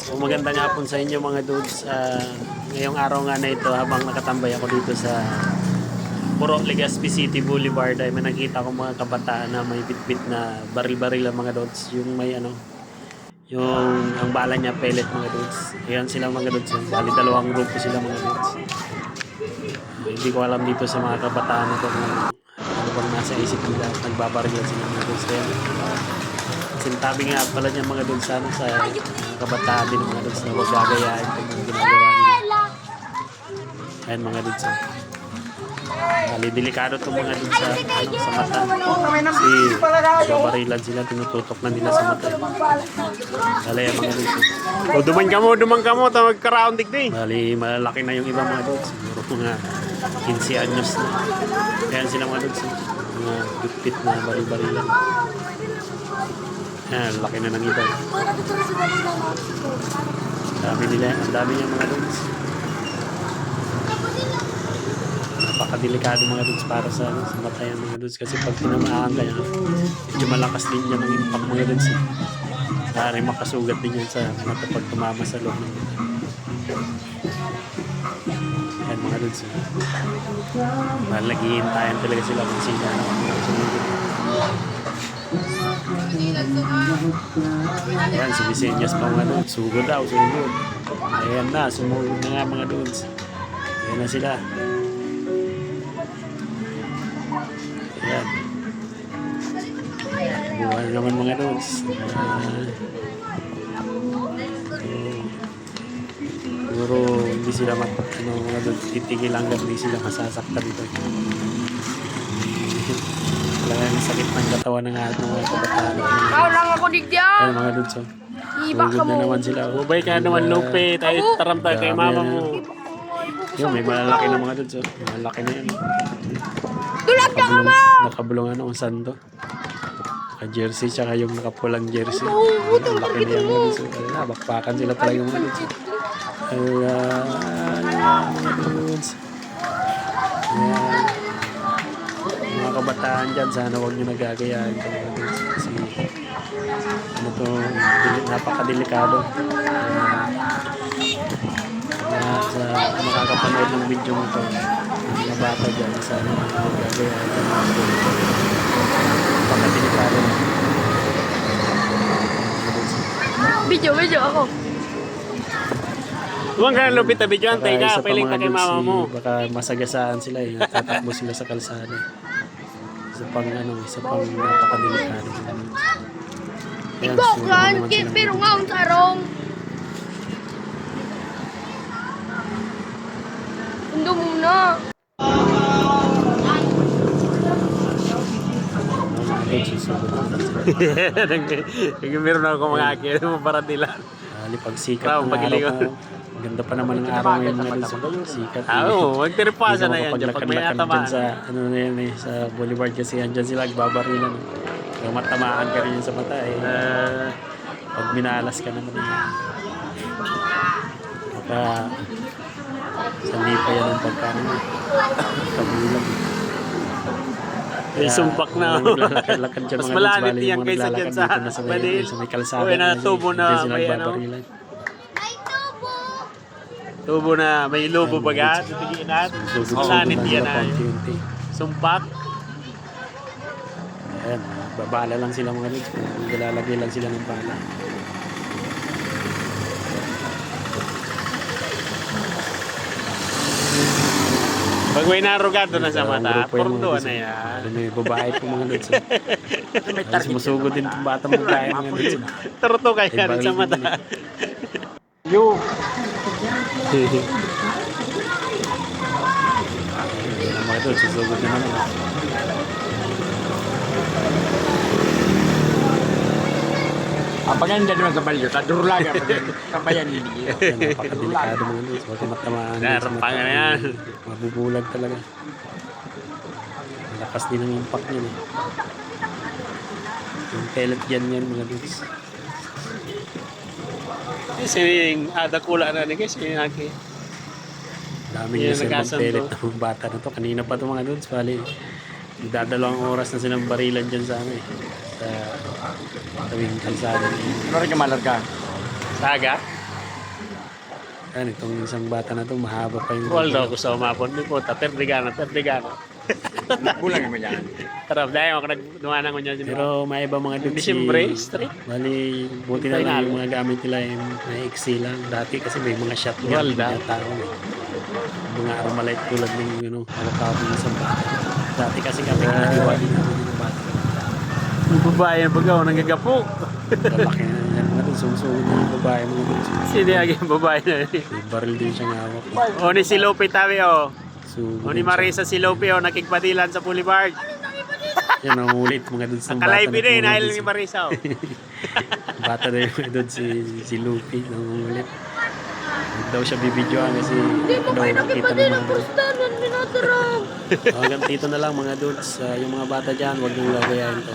So magandang hapon sa inyo mga dudes. Ngayong araw nga na ito habang nakatambay ako dito sa Puro Legazpi City Boulevard ay may nakita ko mga kabataan na may bitbit na baril-baril ang mga dudes. Yung may ano, yung ang bala niya pellet mga dudes. Ayan sila mga dudes. Bali dalawang grupo sila mga dudes. Hindi ko alam dito sa mga kabataan na to kung ano bang nasa isip nila. Nagbabaril sila mga dudes. Ayan. Sintabi nga pala niya mga doon sa kabataan din mga doon na huwag gagayain kung mga ginagawa nila. Ayan mga doon sa delikado itong mga doon sa mata. Kasi babarilan sila, tinututok na nila sa mata. Bali yan mga doon sa o duman ka mo, tawag ka-round digdi. Bali malalaki na yung iba mga doon. Siguro mga 15 anyos na. Ayan sila mga doon sa mga bitbit na baril-barilan. Yan, laki na ng iba. Ang dami niya mga dudes. Napakadelikado mga dudes para sa mata yan mga dudes. Kasi pag tinamaan ka yan, medyo malakas din yan ang impact mga dudes. Maaaring makasugat din yan sa mata pag tumama sa loob ng mata. Yan mga dudes. Naghihintayan talaga sila kung sino na sumugod. Ayan, sumisenyas pa mga dudes. Sugod daw, sugod. Ayan na, sumugod na nga mga dudes. Ayan na sila. Ayan. Buwan naman mga dudes. Siguro hindi sila mga dudes. Titigil hanggang hindi sila masasakta dito. Talagang sakit ng katawan ng mga kabataan. Ikaw lang ako digdiyan. Ayan mga dudes. Iba ka Sugod mo. na naman sila. Ubay ka naman Lupe. Tayo taram tayo kay mama mo. Yung may malalaki na mga dudes. Malalaki na yan. Tulad ka ka mo. Nakabulong ano, ang sando. Naka-jersey tsaka yung nakapulang jersey. Ang laki na yan mga dudes. Bakpakan sila talaga yung mga dudes. Ayan mga dudes. Ayan. Mga kabataan dyan, sana huwag nyo nagagayahin ito mga dudes. Kasi ano to, napakadelikado. Sa makakapanood ng video mo ito, mga bata dyan, sana huwag nyo nagagayahin ito mga dudes. Napakadelikado. Video ako. Huwag ka lupit na video, antay Isa ka, pa Piling mga ka kay dudes, mama mo. baka masagasaan sila eh, tatakbo sila sa kalsada. Isa pang napakadelikado. Ayan, Ikaw sunod kan, naman sila. pero nga ang sarong. Undo muna. Meron ako mga akin mo para nila. Pagsikat ng araw ko. Ganda pa naman ng araw ngayon nga doon. Sikat. Oo, magtiripasa na yan dyan pag may Paglakad-lakad natamaan. dyan sa, ano na yan eh, sa boulevard kasi andyan sila nagbabarilan. Kung matamaan ka rin sa mata eh. Pag minalas ka naman eh. Baka sandi pa yan ang pagkain. Kabulang. May sumpak na. Naglalakad dyan Mas mga malanit dudes, yan bali, kaysa mga dyan naglalakad dito sa na Badil. sa may kalsada. Uy, na tubo na Dyan sila may ano. nagbabarilan. Tubo na, may lobo baga. Titigin natin. Mas malanit yan na. Sumpak. Ayan, babala lang sila mga dudes. Lalagay lang sila ng bala. Pag may narugado na sa mata, Grupo yung mga pordo dudes, na yan. May babae po mga dudes. May sumusugod din itong batang babae mga dudes. Turto kaya Ay, rin sa bagay mata. din Yo! Ayan mga dudes, susugod na naman. Apakah anda dengan kembali? Kadur lagi kabayan ini. Ayan, napakadelikado mga dudes. Huwag kang matamaan. Narampangan na yan. Mabubulag talaga. Malakas din ang impact niyan eh. Yung pellet yan mga dudes. Kasi ada kula na ni guys. Yung aki. Dami Yan, niya silang nagasan pellet to. ng bata na to. Kanina pa ito mga dudes. Bali, dadalawang oras na silang barilan dyan sa ano eh. Sa tawing kalsada niya. Lari ke Malarga. Saga? Yan, itong isang bata na to, mahaba pa yung Wal daw ako sa umapon. May puta, perdigana. Bulang naman yan. Tarap, dahil ako nagdumanan ko niya. Pero may iba mga dudes Disyembre, straight. Bali, buti na lang yung mga gamit nila yung na-XC lang. Dati kasi may mga shotgun. Walda. Mga tao eh. Mga armalite tulad ng avocado ng isang bata. Dati kasi kami kinagawa din namin yung bata. Yung babae yung pagkaw, nanggagapo. Lalaki na yan. Mga dun, sumsugod na yung babae mga dudes. Sino yung babae na yun? May baril din siyang hawak. O ni si Lope tabi o. Sugod O ni din siya. Marisa si Lope o, nakikpadilan sa Boulevard. Yan ang ulit mga dudes ng bata. Nakalive din na dahil puro ni Marisa o. bata na yung mga dudes si Luffy nangungulit. Huwag daw siya bibidyoan kasi Hindi mo daw kayo nakita nakipati ng ng mga pustanan, minatarang. hanggang dito na lang mga dudes. Yung mga bata dyan, huwag niyong gagayahin to.